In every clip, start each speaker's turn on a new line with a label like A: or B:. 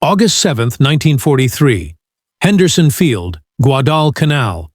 A: August 7, 1943. Henderson Field, Guadalcanal.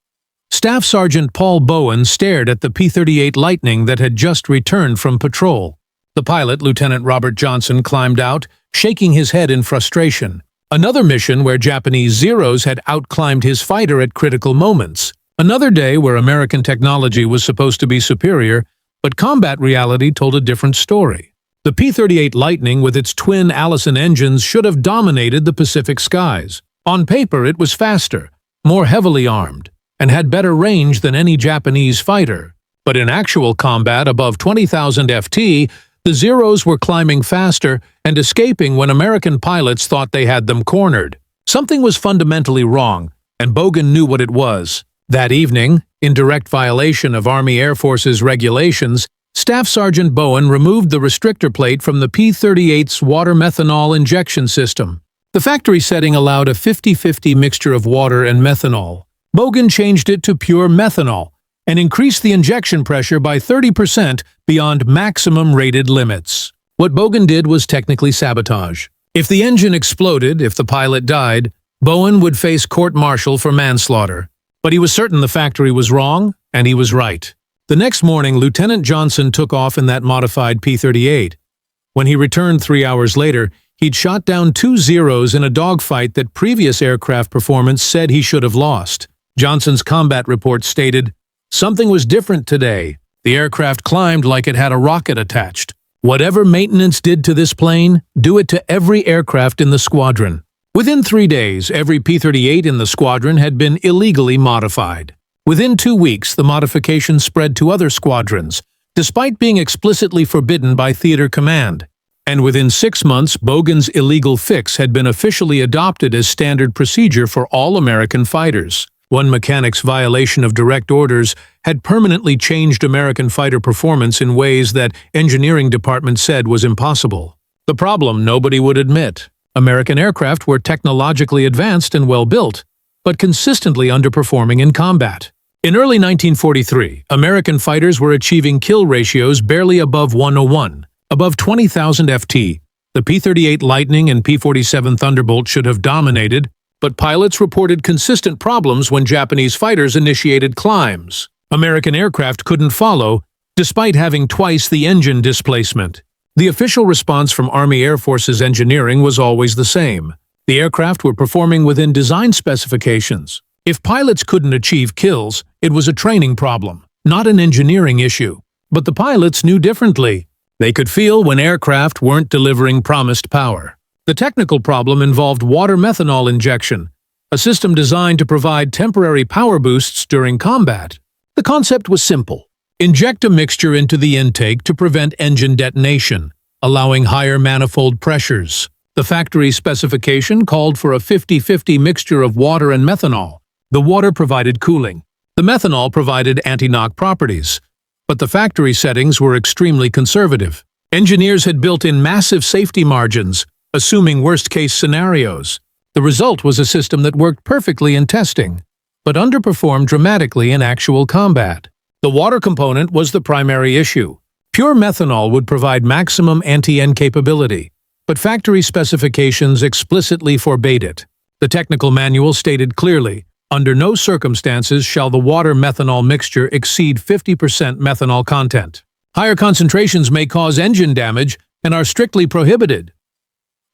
A: Staff Sergeant Paul Bowen stared at the P-38 Lightning that had just returned from patrol. The pilot, Lieutenant Robert Johnson, climbed out, shaking his head in frustration. Another mission where Japanese Zeros had outclimbed his fighter at critical moments. Another day where American technology was supposed to be superior, but combat reality told a different story. The P-38 Lightning with its twin Allison engines should have dominated the Pacific skies. On paper, it was faster, more heavily armed, and had better range than any Japanese fighter. But in actual combat above 20,000 FT, the Zeros were climbing faster and escaping when American pilots thought they had them cornered. Something was fundamentally wrong, and Bowen knew what it was. That evening, in direct violation of Army Air Force's regulations, Staff Sergeant Bowen removed the restrictor plate from the P-38's water methanol injection system. The factory setting allowed a 50-50 mixture of water and methanol. Bowen changed it to pure methanol and increased the injection pressure by 30% beyond maximum rated limits. What Bowen did was technically sabotage. If the engine exploded, if the pilot died, Bowen would face court-martial for manslaughter. But he was certain the factory was wrong, and he was right. The next morning, Lieutenant Johnson took off in that modified P-38. When he returned 3 hours later, he'd shot down 2 Zeros in a dogfight that previous aircraft performance said he should have lost. Johnson's combat report stated, "Something was different today. The aircraft climbed like it had a rocket attached. Whatever maintenance did to this plane, do it to every aircraft in the squadron." Within 3 days, every P-38 in the squadron had been illegally modified. Within 2 weeks, the modification spread to other squadrons, despite being explicitly forbidden by Theater Command. And within 6 months, Bowen's illegal fix had been officially adopted as standard procedure for all American fighters. One mechanic's violation of direct orders had permanently changed American fighter performance in ways that engineering departments said was impossible. The problem nobody would admit. American aircraft were technologically advanced and well-built, but consistently underperforming in combat. In early 1943, American fighters were achieving kill ratios barely above 1:1. Above 20,000 FT, the P-38 Lightning and P-47 Thunderbolt should have dominated, but pilots reported consistent problems when Japanese fighters initiated climbs. American aircraft couldn't follow, despite having twice the engine displacement. The official response from Army Air Force's engineering was always the same. The aircraft were performing within design specifications. If pilots couldn't achieve kills, it was a training problem, not an engineering issue. But the pilots knew differently. They could feel when aircraft weren't delivering promised power. The technical problem involved water methanol injection, a system designed to provide temporary power boosts during combat. The concept was simple. Inject a mixture into the intake to prevent engine detonation, allowing higher manifold pressures. The factory specification called for a 50-50 mixture of water and methanol. The water provided cooling. The methanol provided anti-knock properties. But the factory settings were extremely conservative. Engineers had built in massive safety margins, assuming worst-case scenarios. The result was a system that worked perfectly in testing, but underperformed dramatically in actual combat. The water component was the primary issue. Pure methanol would provide maximum anti-N capability, but factory specifications explicitly forbade it. The technical manual stated clearly, under no circumstances shall the water-methanol mixture exceed 50% methanol content. Higher concentrations may cause engine damage and are strictly prohibited.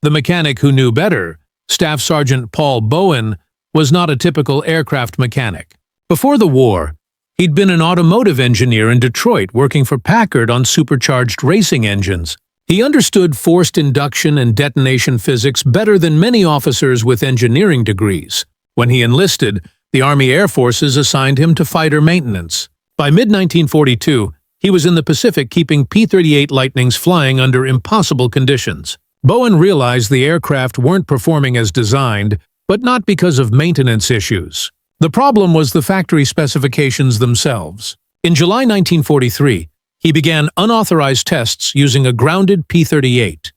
A: The mechanic who knew better, Staff Sergeant Paul Bowen, was not a typical aircraft mechanic. Before the war, he'd been an automotive engineer in Detroit working for Packard on supercharged racing engines. He understood forced induction and detonation physics better than many officers with engineering degrees. When he enlisted, the Army Air Forces assigned him to fighter maintenance. By mid-1942, he was in the Pacific keeping P-38 Lightnings flying under impossible conditions. Bowen realized the aircraft weren't performing as designed, but not because of maintenance issues. The problem was the factory specifications themselves. In July 1943, he began unauthorized tests using a grounded P-38.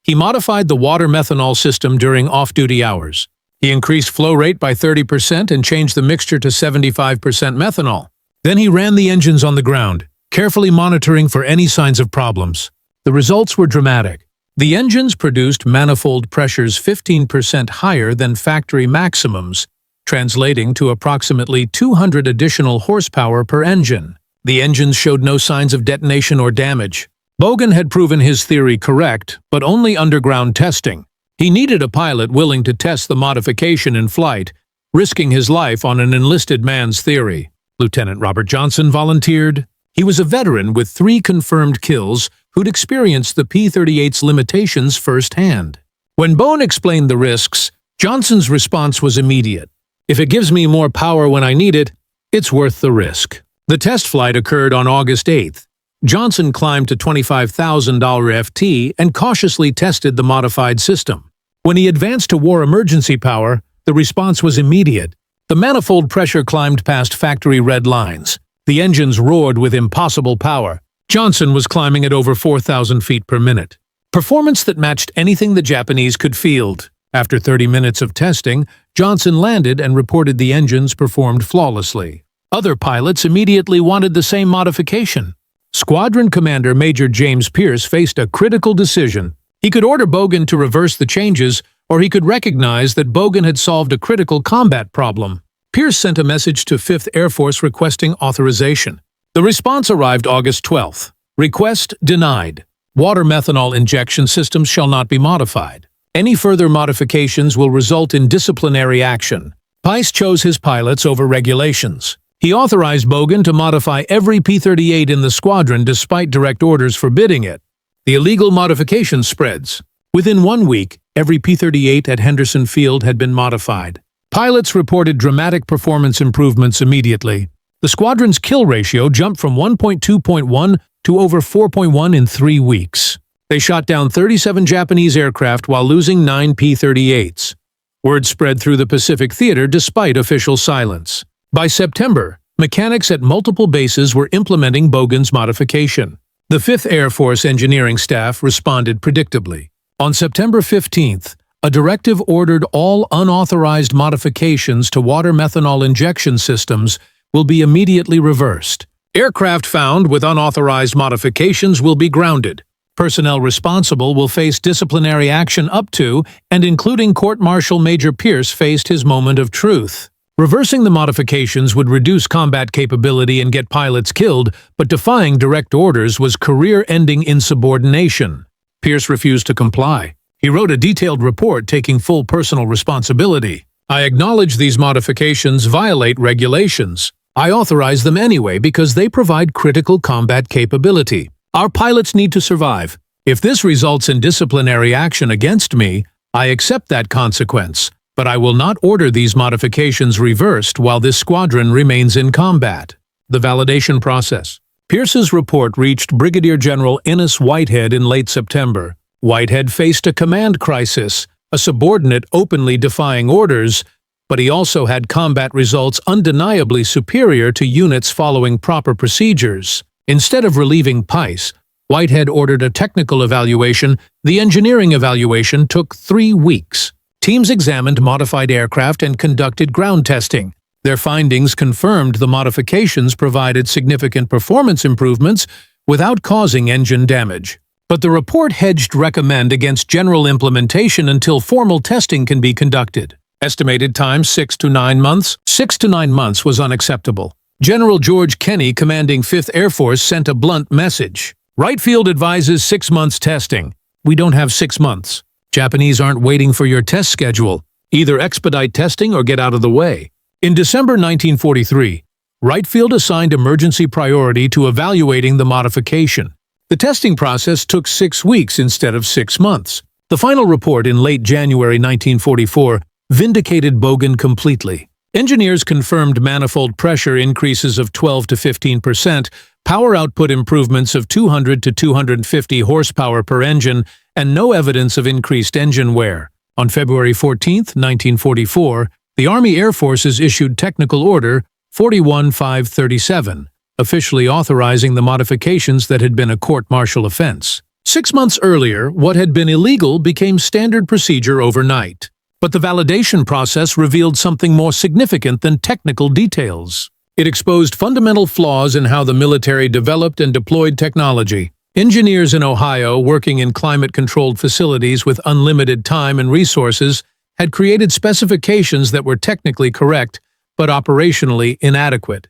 A: He modified the water methanol system during off-duty hours. He increased flow rate by 30% and changed the mixture to 75% methanol. Then he ran the engines on the ground, carefully monitoring for any signs of problems. The results were dramatic. The engines produced manifold pressures 15% higher than factory maximums, translating to approximately 200 additional horsepower per engine. The engines showed no signs of detonation or damage. Bowen had proven his theory correct, but only underground testing. He needed a pilot willing to test the modification in flight, risking his life on an enlisted man's theory. Lieutenant Robert Johnson volunteered. He was a veteran with 3 confirmed kills who'd experienced the P-38's limitations firsthand. When Bowen explained the risks, Johnson's response was immediate. "If it gives me more power when I need it, it's worth the risk." The test flight occurred on August 8th. Johnson climbed to $25,000 FT and cautiously tested the modified system. When he advanced to war emergency power, the response was immediate. The manifold pressure climbed past factory red lines. The engines roared with impossible power. Johnson was climbing at over 4,000 feet per minute. Performance that matched anything the Japanese could field. After 30 minutes of testing, Johnson landed and reported the engines performed flawlessly. Other pilots immediately wanted the same modification. Squadron Commander Major James Pierce faced a critical decision. He could order Bowen to reverse the changes, or he could recognize that Bowen had solved a critical combat problem. Pierce sent a message to 5th Air Force requesting authorization. The response arrived August 12th. Request denied. Water methanol injection systems shall not be modified. Any further modifications will result in disciplinary action. Pierce chose his pilots over regulations. He authorized Bowen to modify every P-38 in the squadron despite direct orders forbidding it. The illegal modification spreads. Within 1 week, every P-38 at Henderson Field had been modified. Pilots reported dramatic performance improvements immediately. The squadron's kill ratio jumped from 1.2.1 to over 4.1 in 3 weeks. They shot down 37 Japanese aircraft while losing 9 P-38s. Word spread through the Pacific Theater despite official silence. By September, mechanics at multiple bases were implementing Bowen's modification. The 5th Air Force engineering staff responded predictably. On September 15th, a directive ordered all unauthorized modifications to water methanol injection systems will be immediately reversed. Aircraft found with unauthorized modifications will be grounded. Personnel responsible will face disciplinary action up to and including Court-Martial Major Pierce faced his moment of truth. Reversing the modifications would reduce combat capability and get pilots killed, but defying direct orders was career-ending insubordination. Pierce refused to comply. He wrote a detailed report taking full personal responsibility. "I acknowledge these modifications violate regulations. I authorize them anyway because they provide critical combat capability. Our pilots need to survive. If this results in disciplinary action against me, I accept that consequence. But I will not order these modifications reversed while this squadron remains in combat." The validation process. Pierce's report reached Brigadier General Innes Whitehead in late September. Whitehead faced a command crisis, a subordinate openly defying orders, but he also had combat results undeniably superior to units following proper procedures. Instead of relieving Pierce, Whitehead ordered a technical evaluation. The engineering evaluation took 3 weeks. Teams examined modified aircraft and conducted ground testing. Their findings confirmed the modifications provided significant performance improvements without causing engine damage. But the report hedged recommend against general implementation until formal testing can be conducted. Estimated time 6 to 9 months. 6 to 9 months was unacceptable. General George Kenney, commanding 5th Air Force, sent a blunt message. Wright Field advises 6 months testing. We don't have 6 months. Japanese aren't waiting for your test schedule. Either expedite testing or get out of the way. In December 1943, Wright Field assigned emergency priority to evaluating the modification. The testing process took 6 weeks instead of 6 months. The final report in late January 1944 vindicated Bowen completely. Engineers confirmed manifold pressure increases of 12 to 15%, power output improvements of 200 to 250 horsepower per engine, and no evidence of increased engine wear. On February 14, 1944, the Army Air Forces issued Technical Order 41537, officially authorizing the modifications that had been a court-martial offense. 6 months earlier, what had been illegal became standard procedure overnight. But the validation process revealed something more significant than technical details. It exposed fundamental flaws in how the military developed and deployed technology. Engineers in Ohio, working in climate-controlled facilities with unlimited time and resources, had created specifications that were technically correct, but operationally inadequate.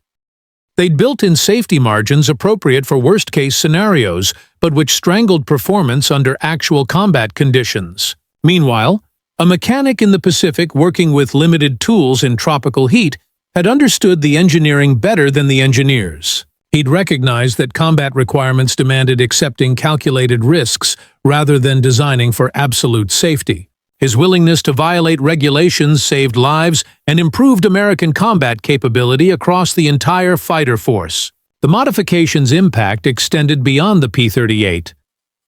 A: They'd built in safety margins appropriate for worst-case scenarios, but which strangled performance under actual combat conditions. Meanwhile, a mechanic in the Pacific working with limited tools in tropical heat had understood the engineering better than the engineers. He'd recognized that combat requirements demanded accepting calculated risks rather than designing for absolute safety. His willingness to violate regulations saved lives and improved American combat capability across the entire fighter force. The modification's impact extended beyond the P-38.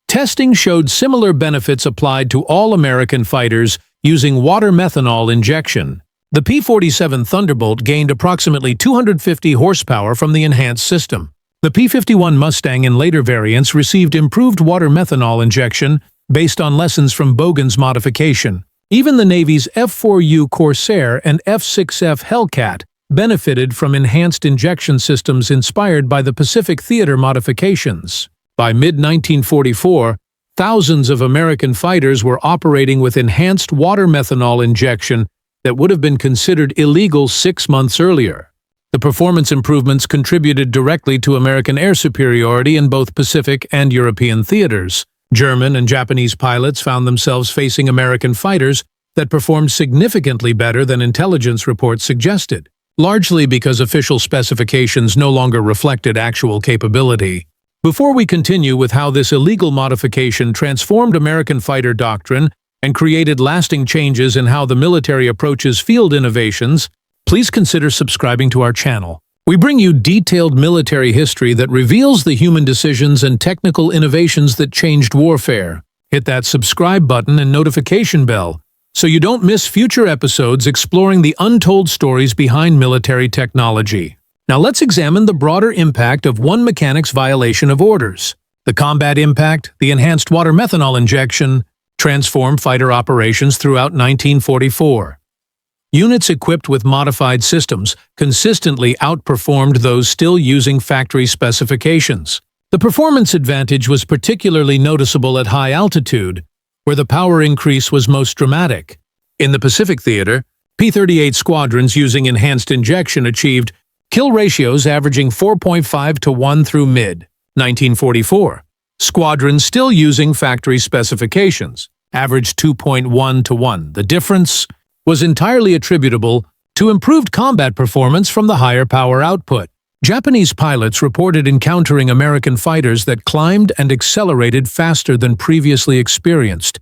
A: Testing showed similar benefits applied to all American fighters using water methanol injection. The P-47 Thunderbolt gained approximately 250 horsepower from the enhanced system. The P-51 Mustang and later variants received improved water methanol injection based on lessons from Bowen's modification. Even the Navy's F-4U Corsair and F-6F Hellcat benefited from enhanced injection systems inspired by the Pacific Theater modifications. By mid-1944, thousands of American fighters were operating with enhanced water methanol injection that would have been considered illegal 6 months earlier. The performance improvements contributed directly to American air superiority in both Pacific and European theaters. German and Japanese pilots found themselves facing American fighters that performed significantly better than intelligence reports suggested, largely because official specifications no longer reflected actual capability. Before we continue with how this illegal modification transformed American fighter doctrine and created lasting changes in how the military approaches field innovations, please consider subscribing to our channel. We bring you detailed military history that reveals the human decisions and technical innovations that changed warfare. Hit that subscribe button and notification bell so you don't miss future episodes exploring the untold stories behind military technology. Now let's examine the broader impact of one mechanic's violation of orders. The combat impact, the enhanced water methanol injection, transformed fighter operations throughout 1944. Units equipped with modified systems consistently outperformed those still using factory specifications. The performance advantage was particularly noticeable at high altitude, where the power increase was most dramatic. In the Pacific Theater, P-38 squadrons using enhanced injection achieved kill ratios averaging 4.5 to 1 through mid-1944. Squadrons still using factory specifications averaged 2.1 to 1. The difference was entirely attributable to improved combat performance from the higher power output. Japanese pilots reported encountering American fighters that climbed and accelerated faster than previously experienced,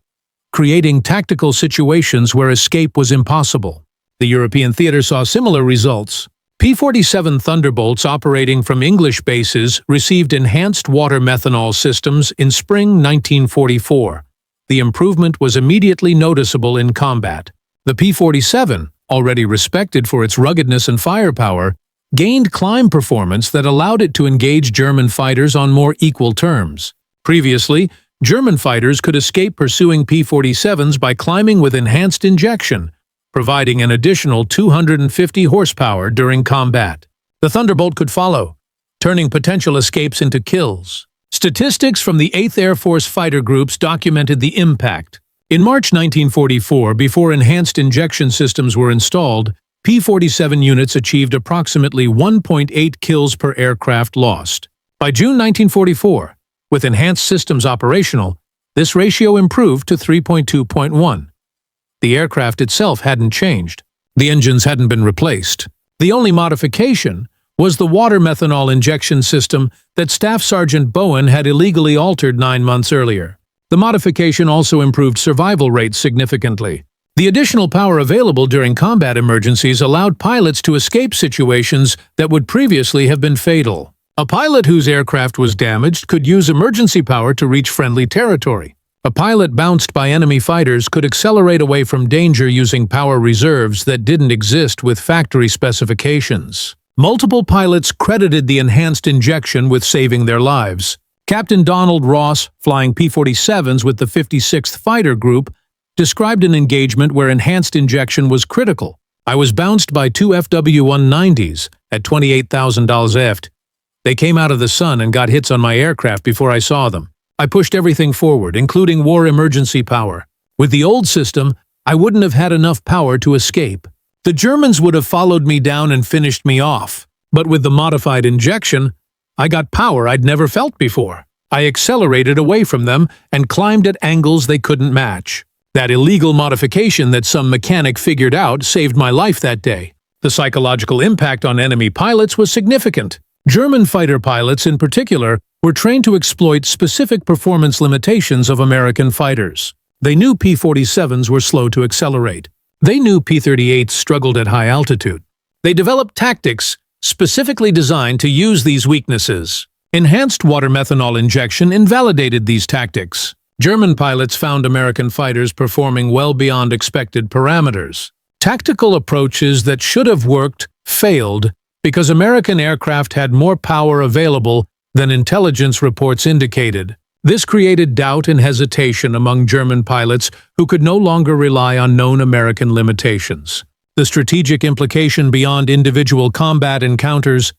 A: creating tactical situations where escape was impossible. The European theater saw similar results. P-47 Thunderbolts operating from English bases received enhanced water methanol systems in spring 1944. The improvement was immediately noticeable in combat. The P-47, already respected for its ruggedness and firepower, gained climb performance that allowed it to engage German fighters on more equal terms. Previously, German fighters could escape pursuing P-47s by climbing with enhanced injection, providing an additional 250 horsepower during combat. The Thunderbolt could follow, turning potential escapes into kills. Statistics from the 8th Air Force fighter groups documented the impact. In March 1944, before enhanced injection systems were installed, P-47 units achieved approximately 1.8 kills per aircraft lost. By June 1944, with enhanced systems operational, this ratio improved to 3.2.1. The aircraft itself hadn't changed. The engines hadn't been replaced. The only modification was the water methanol injection system that Staff Sergeant Bowen had illegally altered 9 months earlier. The modification also improved survival rates significantly. The additional power available during combat emergencies allowed pilots to escape situations that would previously have been fatal. A pilot whose aircraft was damaged could use emergency power to reach friendly territory. A pilot bounced by enemy fighters could accelerate away from danger using power reserves that didn't exist with factory specifications. Multiple pilots credited the enhanced injection with saving their lives. Captain Donald Ross, flying P-47s with the 56th Fighter Group, described an engagement where enhanced injection was critical. "I was bounced by 2 FW-190s at 28,000 aft. They came out of the sun and got hits on my aircraft before I saw them. I pushed everything forward, including war emergency power. With the old system, I wouldn't have had enough power to escape. The Germans would have followed me down and finished me off. But with the modified injection, I got power I'd never felt before. I accelerated away from them and climbed at angles they couldn't match. That illegal modification that some mechanic figured out saved my life that day. The psychological impact on enemy pilots was significant. German fighter pilots, in particular, were trained to exploit specific performance limitations of American fighters. They knew P-47s were slow to accelerate. They knew P-38s struggled at high altitude. They developed tactics specifically designed to use these weaknesses. Enhanced water methanol injection invalidated these tactics. German pilots found American fighters performing well beyond expected parameters. Tactical approaches that should have worked failed because American aircraft had more power available than intelligence reports indicated. This created doubt and hesitation among German pilots who could no longer rely on known American limitations. The strategic implication beyond individual combat encounters,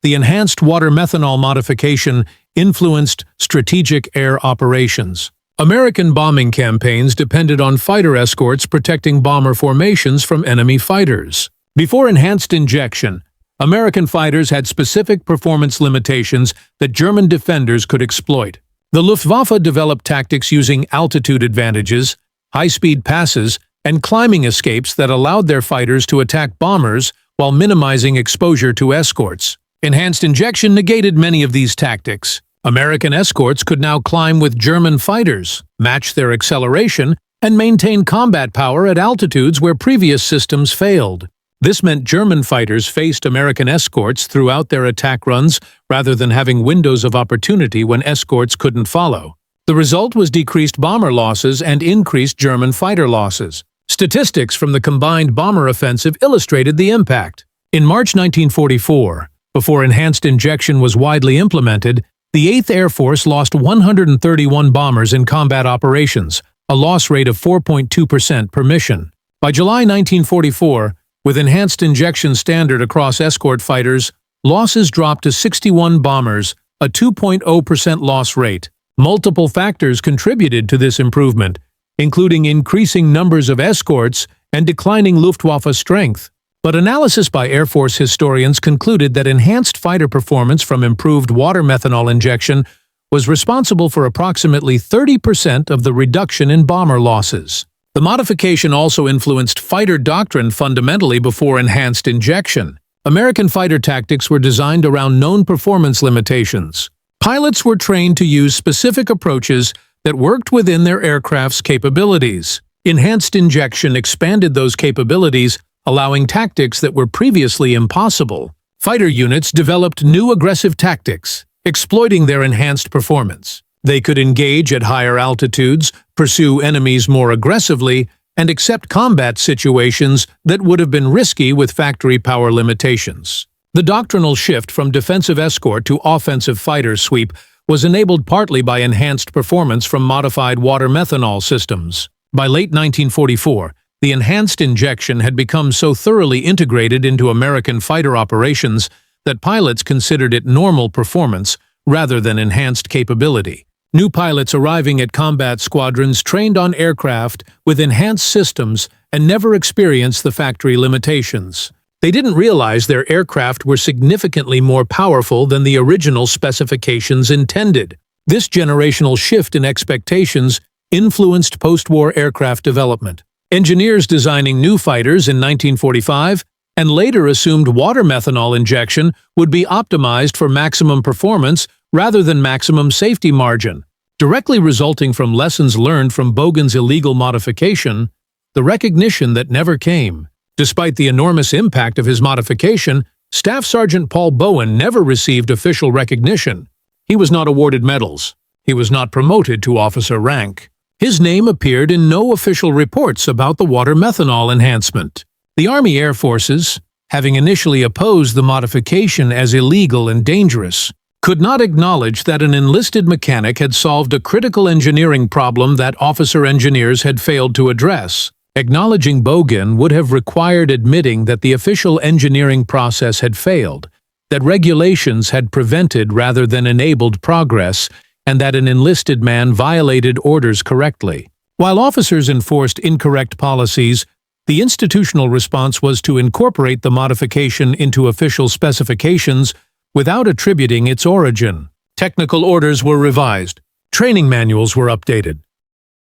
A: the enhanced water methanol modification influenced strategic air operations. American bombing campaigns depended on fighter escorts protecting bomber formations from enemy fighters. Before enhanced injection, American fighters had specific performance limitations that German defenders could exploit. The Luftwaffe developed tactics using altitude advantages, high-speed passes, and climbing escapes that allowed their fighters to attack bombers while minimizing exposure to escorts. Enhanced injection negated many of these tactics. American escorts could now climb with German fighters, match their acceleration, and maintain combat power at altitudes where previous systems failed. This meant German fighters faced American escorts throughout their attack runs rather than having windows of opportunity when escorts couldn't follow. The result was decreased bomber losses and increased German fighter losses. Statistics from the combined bomber offensive illustrated the impact. In March 1944, before enhanced injection was widely implemented, the 8th Air Force lost 131 bombers in combat operations, a loss rate of 4.2% per mission. By July 1944, with enhanced injection standard across escort fighters, losses dropped to 61 bombers, a 2.0% loss rate. Multiple factors contributed to this improvement, including increasing numbers of escorts and declining Luftwaffe strength. But analysis by Air Force historians concluded that enhanced fighter performance from improved water methanol injection was responsible for approximately 30% of the reduction in bomber losses. The modification also influenced fighter doctrine fundamentally before enhanced injection. American fighter tactics were designed around known performance limitations. Pilots were trained to use specific approaches that worked within their aircraft's capabilities. Enhanced injection expanded those capabilities, allowing tactics that were previously impossible. Fighter units developed new aggressive tactics, exploiting their enhanced performance. They could engage at higher altitudes, pursue enemies more aggressively, and accept combat situations that would have been risky with factory power limitations. The doctrinal shift from defensive escort to offensive fighter sweep was enabled partly by enhanced performance from modified water methanol systems. By late 1944, the enhanced injection had become so thoroughly integrated into American fighter operations that pilots considered it normal performance rather than enhanced capability. New pilots arriving at combat squadrons trained on aircraft with enhanced systems and never experienced the factory limitations. They didn't realize their aircraft were significantly more powerful than the original specifications intended. This generational shift in expectations influenced post-war aircraft development. Engineers designing new fighters in 1945 and later assumed water methanol injection would be optimized for maximum performance rather than maximum safety margin. Directly resulting from lessons learned from Bowen's illegal modification, the recognition that never came. Despite the enormous impact of his modification, Staff Sergeant Paul Bowen never received official recognition. He was not awarded medals. He was not promoted to officer rank. His name appeared in no official reports about the water methanol enhancement. The Army Air Forces, having initially opposed the modification as illegal and dangerous, could not acknowledge that an enlisted mechanic had solved a critical engineering problem that officer engineers had failed to address. Acknowledging Bowen would have required admitting that the official engineering process had failed, that regulations had prevented rather than enabled progress, and that an enlisted man violated orders correctly. While officers enforced incorrect policies, the institutional response was to incorporate the modification into official specifications without attributing its origin. Technical orders were revised. Training manuals were updated.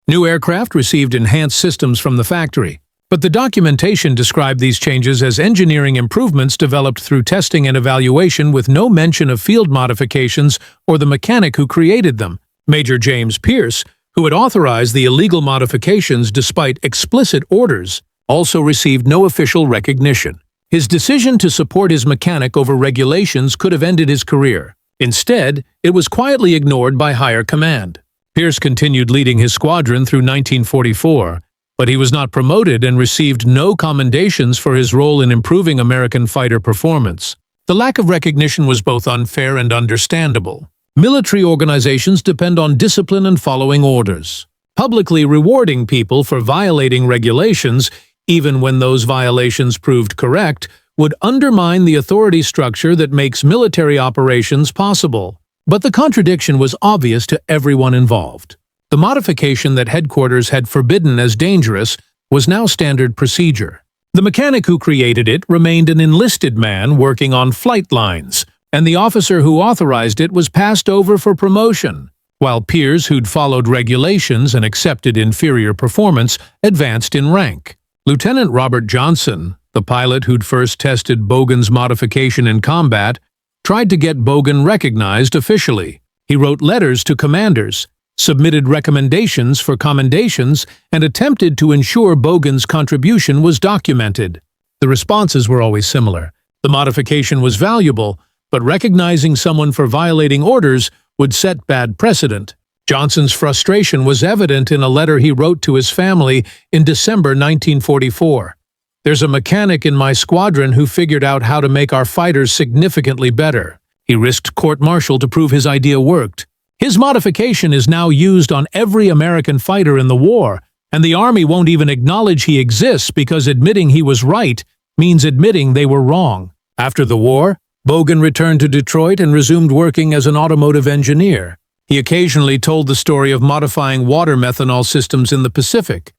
A: New aircraft received enhanced systems from the factory, but the documentation described these changes as engineering improvements developed through testing and evaluation with no mention of field modifications or the mechanic who created them. Major James Pierce, who had authorized the illegal modifications despite explicit orders, also received no official recognition. His decision to support his mechanic over regulations could have ended his career. Instead, it was quietly ignored by higher command. Pierce continued leading his squadron through 1944, but he was not promoted and received no commendations for his role in improving American fighter performance. The lack of recognition was both unfair and understandable. Military organizations depend on discipline and following orders. Publicly rewarding people for violating regulations, even when those violations proved correct, would undermine the authority structure that makes military operations possible. But the contradiction was obvious to everyone involved. The modification that headquarters had forbidden as dangerous was now standard procedure. The mechanic who created it remained an enlisted man working on flight lines, and the officer who authorized it was passed over for promotion, while peers who'd followed regulations and accepted inferior performance advanced in rank. Lieutenant Robert Johnson, the pilot who'd first tested Bowen's modification in combat, tried to get Bowen recognized officially. He wrote letters to commanders, submitted recommendations for commendations, and attempted to ensure Bowen's contribution was documented. The responses were always similar. The modification was valuable, but recognizing someone for violating orders would set bad precedent. Johnson's frustration was evident in a letter he wrote to his family in December 1944. "There's a mechanic in my squadron who figured out how to make our fighters significantly better. He risked court-martial to prove his idea worked. His modification is now used on every American fighter in the war, and the Army won't even acknowledge he exists because admitting he was right means admitting they were wrong." After the war, Bowen returned to Detroit and resumed working as an automotive engineer. He occasionally told the story of modifying water methanol systems in the Pacific,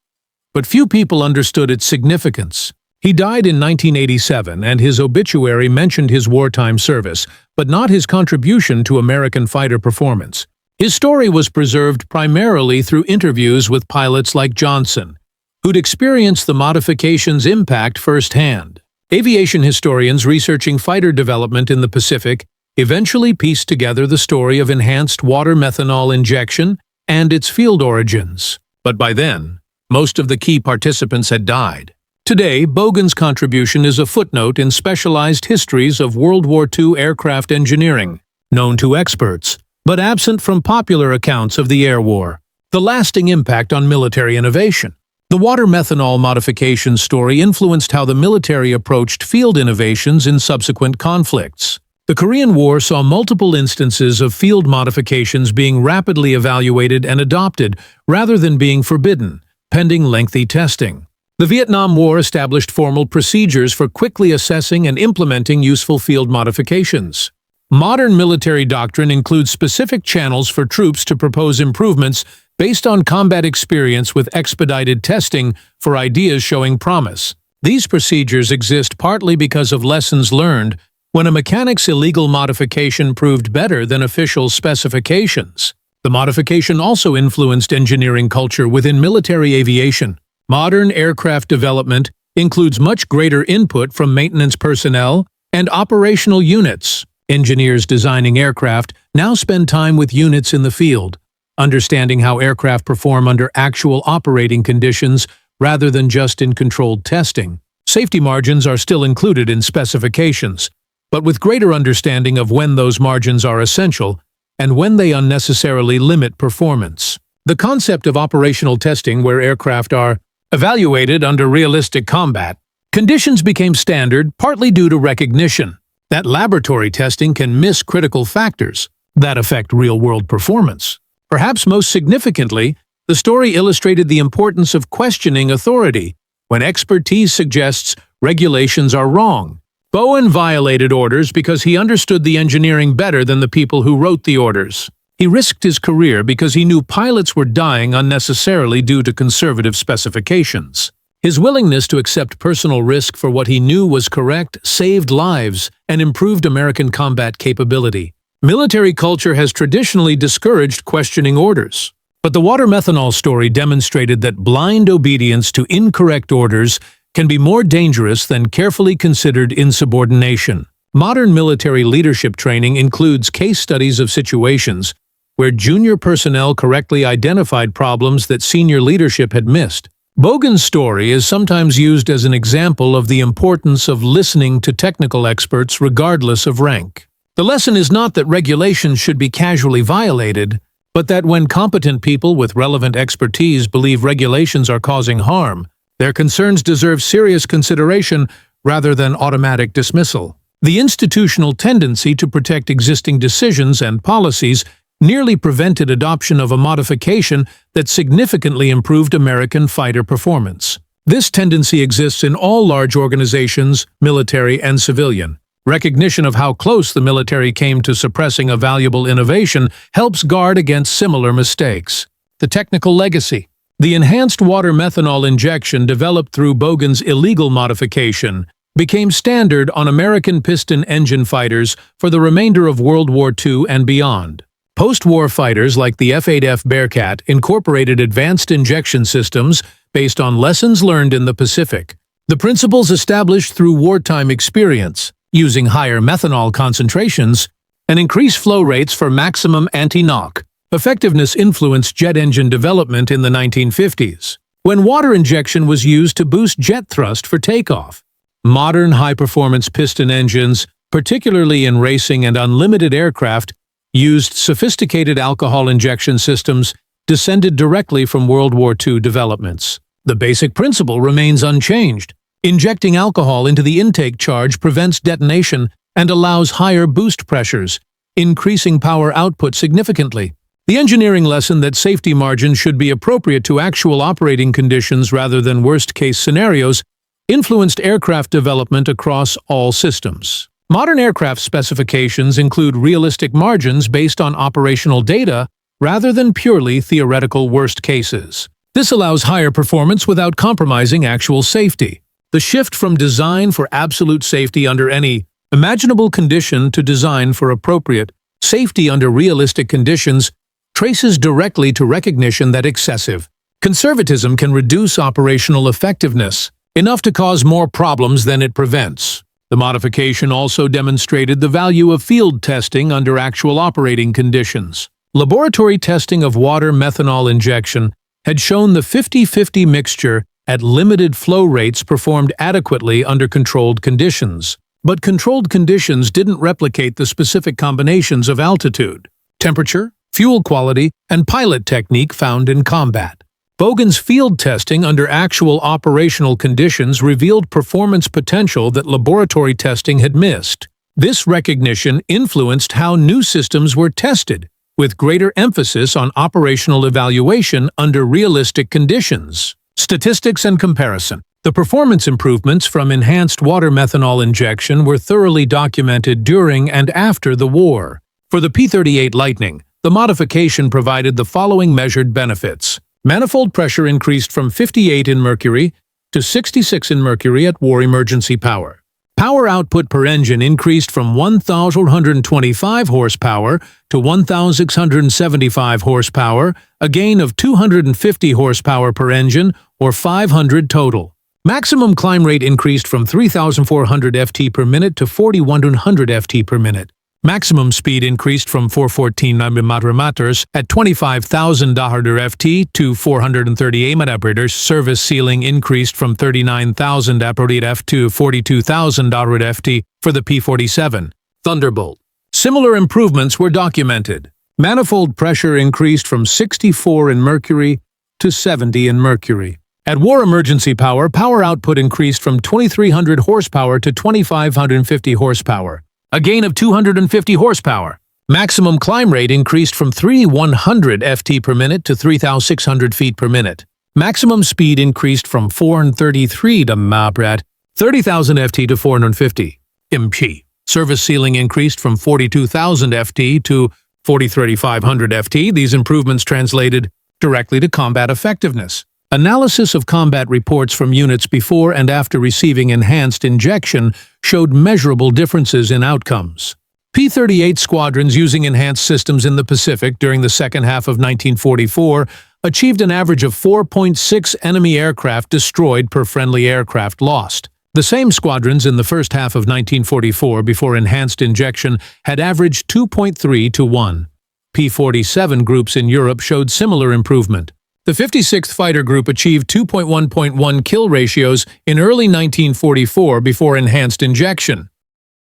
A: but few people understood its significance. He died in 1987, and his obituary mentioned his wartime service, but not his contribution to American fighter performance. His story was preserved primarily through interviews with pilots like Johnson, who'd experienced the modification's impact firsthand. Aviation historians researching fighter development in the Pacific eventually pieced together the story of enhanced water methanol injection and its field origins. But by then, most of the key participants had died. Today, Bowen's contribution is a footnote in specialized histories of World War II aircraft engineering, known to experts, but absent from popular accounts of the air war. The lasting impact on military innovation. The water methanol modification story influenced how the military approached field innovations in subsequent conflicts. The Korean War saw multiple instances of field modifications being rapidly evaluated and adopted rather than being forbidden, pending lengthy testing. The Vietnam War established formal procedures for quickly assessing and implementing useful field modifications. Modern military doctrine includes specific channels for troops to propose improvements based on combat experience with expedited testing for ideas showing promise. These procedures exist partly because of lessons learned when a mechanic's illegal modification proved better than official specifications. The modification also influenced engineering culture within military aviation. Modern aircraft development includes much greater input from maintenance personnel and operational units. Engineers designing aircraft now spend time with units in the field, understanding how aircraft perform under actual operating conditions rather than just in controlled testing. Safety margins are still included in specifications, but with greater understanding of when those margins are essential and when they unnecessarily limit performance. The concept of operational testing, where aircraft are evaluated under realistic combat conditions, became standard partly due to recognition that laboratory testing can miss critical factors that affect real-world performance. Perhaps most significantly, the story illustrated the importance of questioning authority when expertise suggests regulations are wrong. Bowen violated orders because he understood the engineering better than the people who wrote the orders. He risked his career because he knew pilots were dying unnecessarily due to conservative specifications. His willingness to accept personal risk for what he knew was correct saved lives and improved American combat capability. Military culture has traditionally discouraged questioning orders. But the water methanol story demonstrated that blind obedience to incorrect orders can be more dangerous than carefully considered insubordination. Modern military leadership training includes case studies of situations where junior personnel correctly identified problems that senior leadership had missed. Bowen's story is sometimes used as an example of the importance of listening to technical experts regardless of rank. The lesson is not that regulations should be casually violated, but that when competent people with relevant expertise believe regulations are causing harm, their concerns deserve serious consideration rather than automatic dismissal. The institutional tendency to protect existing decisions and policies nearly prevented adoption of a modification that significantly improved American fighter performance. This tendency exists in all large organizations, military and civilian. Recognition of how close the military came to suppressing a valuable innovation helps guard against similar mistakes. The technical legacy. The enhanced water methanol injection developed through Bowen's illegal modification became standard on American piston engine fighters for the remainder of World War II and beyond. Post-war fighters like the F-8F Bearcat incorporated advanced injection systems based on lessons learned in the Pacific. The principles established through wartime experience, using higher methanol concentrations, and increased flow rates for maximum anti-knock effectiveness influenced jet engine development in the 1950s, when water injection was used to boost jet thrust for takeoff. Modern high-performance piston engines, particularly in racing and unlimited aircraft, used sophisticated alcohol injection systems descended directly from World War II developments. The basic principle remains unchanged. Injecting alcohol into the intake charge prevents detonation and allows higher boost pressures, increasing power output significantly. The engineering lesson that safety margins should be appropriate to actual operating conditions rather than worst-case scenarios influenced aircraft development across all systems. Modern aircraft specifications include realistic margins based on operational data rather than purely theoretical worst cases. This allows higher performance without compromising actual safety. The shift from design for absolute safety under any imaginable condition to design for appropriate safety under realistic conditions traces directly to recognition that excessive conservatism can reduce operational effectiveness, enough to cause more problems than it prevents. The modification also demonstrated the value of field testing under actual operating conditions. Laboratory testing of water methanol injection had shown the 50-50 mixture at limited flow rates performed adequately under controlled conditions. But controlled conditions didn't replicate the specific combinations of altitude, temperature, fuel quality, and pilot technique found in combat. Bowen's field testing under actual operational conditions revealed performance potential that laboratory testing had missed. This recognition influenced how new systems were tested, with greater emphasis on operational evaluation under realistic conditions. Statistics and comparison. The performance improvements from enhanced water methanol injection were thoroughly documented during and after the war. For the P-38 Lightning, the modification provided the following measured benefits. Manifold pressure increased from 58 in mercury to 66 in mercury at war emergency power. Power output per engine increased from 1,125 horsepower to 1,675 horsepower, a gain of 250 horsepower per engine, or 500 total. Maximum climb rate increased from 3,400 ft per minute to 4,100 ft per minute. Maximum speed increased from 414 km at 25,000 ft to 430 km. Service ceiling increased from 39,000 ft to 42,000 ft for the P-47 Thunderbolt. Similar improvements were documented. Manifold pressure increased from 64 in mercury to 70 in mercury. At war emergency power, power output increased from 2,300 horsepower to 2,550 horsepower, a gain of 250 horsepower. Maximum climb rate increased from 3,100 ft per minute to 3,600 feet per minute. Maximum speed increased from 433 km/h, 30,000 ft to 450. MP. Service ceiling increased from 42,000 FT to 43,500 FT. These improvements translated directly to combat effectiveness. Analysis of combat reports from units before and after receiving enhanced injection showed measurable differences in outcomes. P-38 squadrons using enhanced systems in the Pacific during the second half of 1944 achieved an average of 4.6 enemy aircraft destroyed per friendly aircraft lost. The same squadrons in the first half of 1944 before enhanced injection had averaged 2.3 to 1. P-47 groups in Europe showed similar improvement. The 56th Fighter Group achieved 2.1.1 kill ratios in early 1944 before enhanced injection.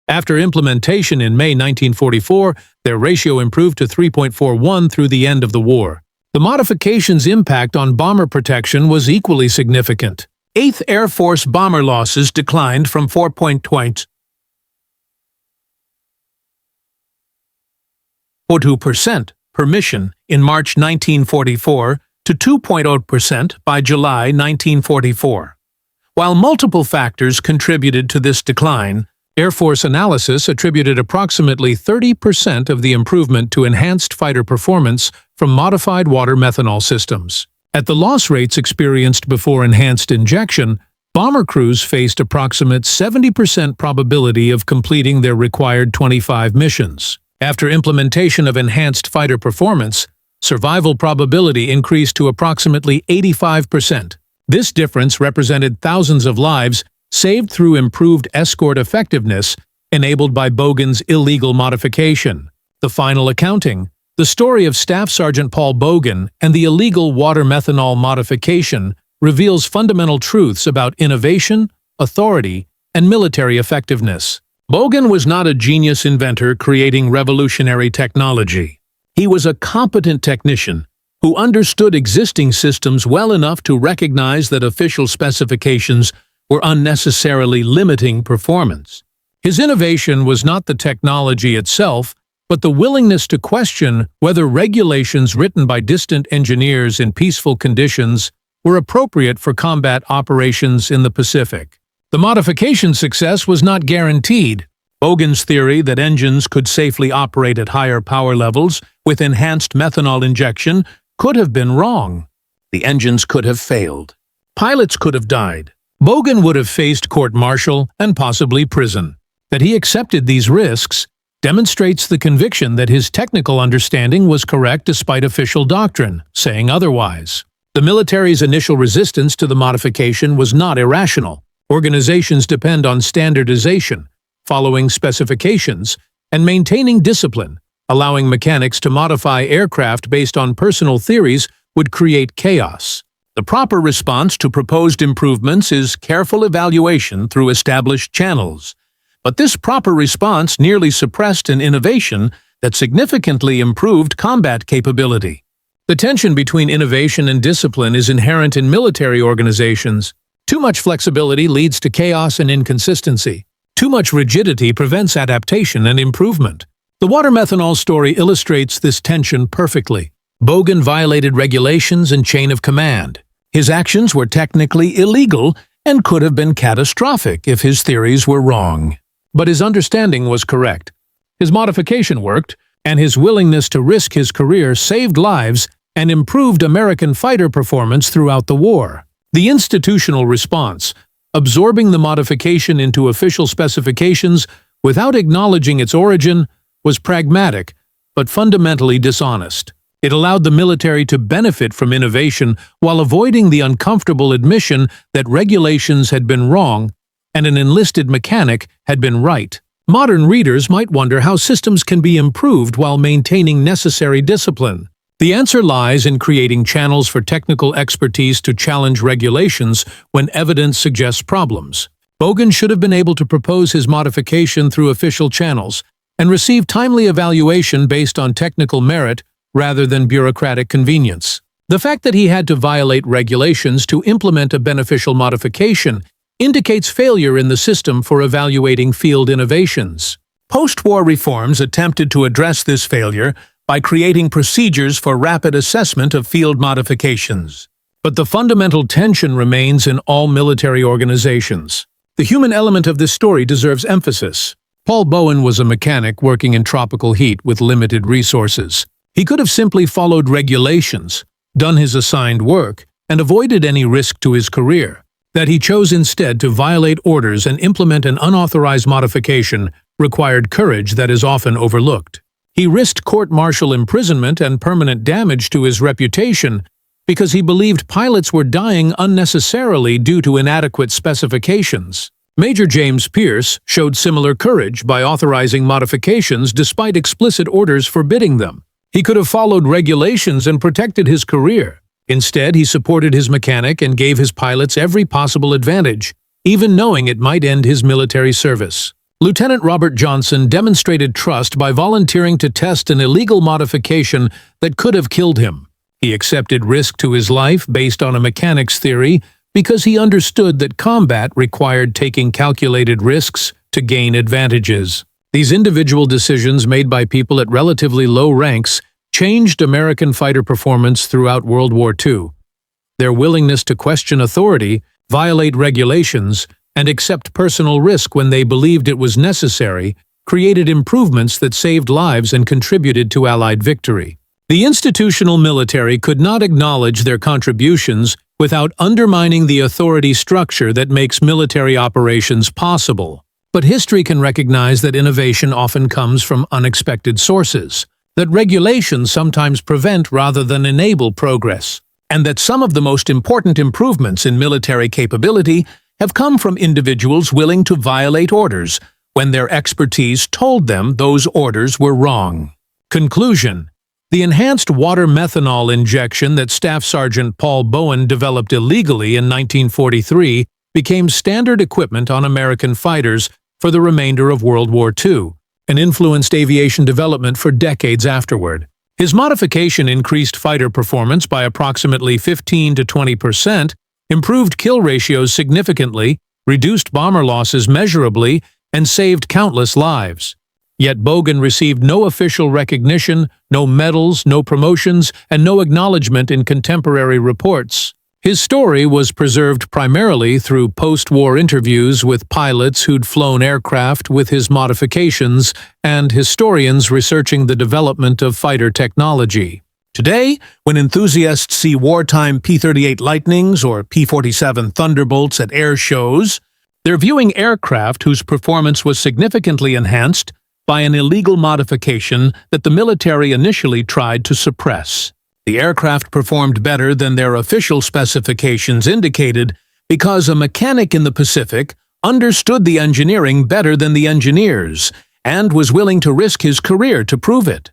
A: After implementation in May 1944, their ratio improved to 3.41 through the end of the war. The modification's impact on bomber protection was equally significant. 8th Air Force bomber losses declined from 4.2% per mission in March 1944 to 2.0% by July 1944. While multiple factors contributed to this decline, Air Force analysis attributed approximately 30% of the improvement to enhanced fighter performance from modified water methanol systems. At the loss rates experienced before enhanced injection, bomber crews faced approximate 70% probability of completing their required 25 missions. After implementation of enhanced fighter performance, survival probability increased to approximately 85%. This difference represented thousands of lives saved through improved escort effectiveness enabled by Bowen's illegal modification. The final accounting, the story of Staff Sergeant Paul Bowen and the illegal water methanol modification, reveals fundamental truths about innovation, authority, and military effectiveness. Bowen was not a genius inventor creating revolutionary technology. He was a competent technician who understood existing systems well enough to recognize that official specifications were unnecessarily limiting performance. His innovation was not the technology itself, but the willingness to question whether regulations written by distant engineers in peaceful conditions were appropriate for combat operations in the Pacific. The modification success was not guaranteed. Bowen's theory that engines could safely operate at higher power levels with enhanced methanol injection could have been wrong. The engines could have failed. Pilots could have died. Bowen would have faced court-martial and possibly prison. That he accepted these risks demonstrates the conviction that his technical understanding was correct despite official doctrine saying otherwise. The military's initial resistance to the modification was not irrational. Organizations depend on standardization, following specifications, and maintaining discipline. Allowing mechanics to modify aircraft based on personal theories would create chaos. The proper response to proposed improvements is careful evaluation through established channels. But this proper response nearly suppressed an innovation that significantly improved combat capability. The tension between innovation and discipline is inherent in military organizations. Too much flexibility leads to chaos and inconsistency. Too much rigidity prevents adaptation and improvement. The water methanol story illustrates this tension perfectly. Bowen violated regulations and chain of command. His actions were technically illegal and could have been catastrophic if his theories were wrong. But his understanding was correct. His modification worked, and his willingness to risk his career saved lives and improved American fighter performance throughout the war. The institutional response, absorbing the modification into official specifications without acknowledging its origin, was pragmatic but fundamentally dishonest. It allowed the military to benefit from innovation while avoiding the uncomfortable admission that regulations had been wrong and an enlisted mechanic had been right. Modern readers might wonder how systems can be improved while maintaining necessary discipline. The answer lies in creating channels for technical expertise to challenge regulations when evidence suggests problems. Bowen should have been able to propose his modification through official channels and receive timely evaluation based on technical merit rather than bureaucratic convenience. The fact that he had to violate regulations to implement a beneficial modification indicates failure in the system for evaluating field innovations. Post-war reforms attempted to address this failure by creating procedures for rapid assessment of field modifications. But the fundamental tension remains in all military organizations. The human element of this story deserves emphasis. Paul Bowen was a mechanic working in tropical heat with limited resources. He could have simply followed regulations, done his assigned work, and avoided any risk to his career. That he chose instead to violate orders and implement an unauthorized modification required courage that is often overlooked. He risked court-martial imprisonment and permanent damage to his reputation because he believed pilots were dying unnecessarily due to inadequate specifications. Major James Pierce showed similar courage by authorizing modifications despite explicit orders forbidding them. He could have followed regulations and protected his career. Instead, he supported his mechanic and gave his pilots every possible advantage, even knowing it might end his military service. Lieutenant Robert Johnson demonstrated trust by volunteering to test an illegal modification that could have killed him. He accepted risk to his life based on a mechanic's theory because he understood that combat required taking calculated risks to gain advantages. These individual decisions made by people at relatively low ranks changed American fighter performance throughout World War II. Their willingness to question authority, violate regulations, and accept personal risk when they believed it was necessary created improvements that saved lives and contributed to Allied victory. The institutional military could not acknowledge their contributions without undermining the authority structure that makes military operations possible. But history can recognize that innovation often comes from unexpected sources, that regulations sometimes prevent rather than enable progress, and that some of the most important improvements in military capability have come from individuals willing to violate orders when their expertise told them those orders were wrong. Conclusion: the enhanced water methanol injection that Staff Sergeant Paul Bowen developed illegally in 1943 became standard equipment on American fighters for the remainder of World War II, and influenced aviation development for decades afterward. His modification increased fighter performance by approximately 15 to 20%, improved kill ratios significantly, reduced bomber losses measurably, and saved countless lives. Yet Bowen received no official recognition, no medals, no promotions, and no acknowledgement in contemporary reports. His story was preserved primarily through post-war interviews with pilots who'd flown aircraft with his modifications and historians researching the development of fighter technology. Today, when enthusiasts see wartime P-38 Lightnings or P-47 Thunderbolts at air shows, they're viewing aircraft whose performance was significantly enhanced by an illegal modification that the military initially tried to suppress. The aircraft performed better than their official specifications indicated because a mechanic in the Pacific understood the engineering better than the engineers and was willing to risk his career to prove it.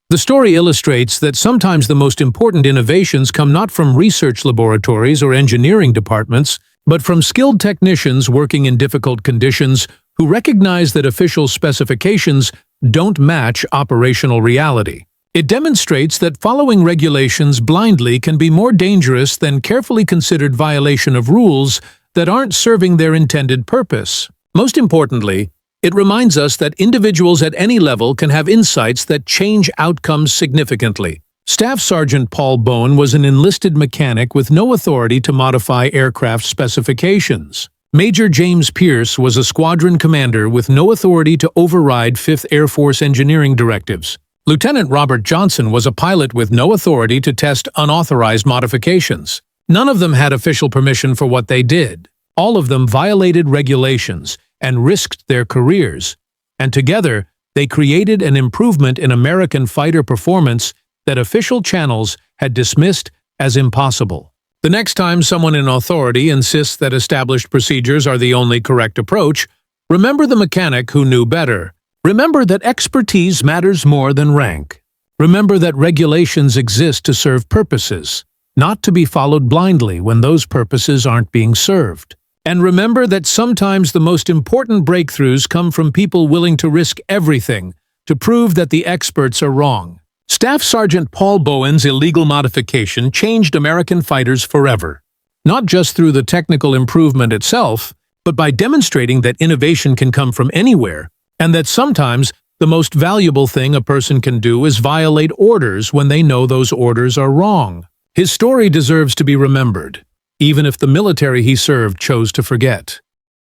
A: The story illustrates that sometimes the most important innovations come not from research laboratories or engineering departments, but from skilled technicians working in difficult conditions who recognize that official specifications don't match operational reality. It demonstrates that following regulations blindly can be more dangerous than carefully considered violation of rules that aren't serving their intended purpose. Most importantly, it reminds us that individuals at any level can have insights that change outcomes significantly. Staff Sergeant Paul Bowen was an enlisted mechanic with no authority to modify aircraft specifications. Major James Pierce was a squadron commander with no authority to override 5th Air Force engineering directives. Lieutenant Robert Johnson was a pilot with no authority to test unauthorized modifications. None of them had official permission for what they did. All of them violated regulations and risked their careers, and together they created an improvement in American fighter performance that official channels had dismissed as impossible. The next time someone in authority insists that established procedures are the only correct approach, remember the mechanic who knew better. Remember that expertise matters more than rank. Remember that regulations exist to serve purposes, not to be followed blindly when those purposes aren't being served. And remember that sometimes the most important breakthroughs come from people willing to risk everything to prove that the experts are wrong. Staff Sergeant Paul Bowen's illegal modification changed American fighters forever, not just through the technical improvement itself, but by demonstrating that innovation can come from anywhere, and that sometimes the most valuable thing a person can do is violate orders when they know those orders are wrong. His story deserves to be remembered, even if the military he served chose to forget.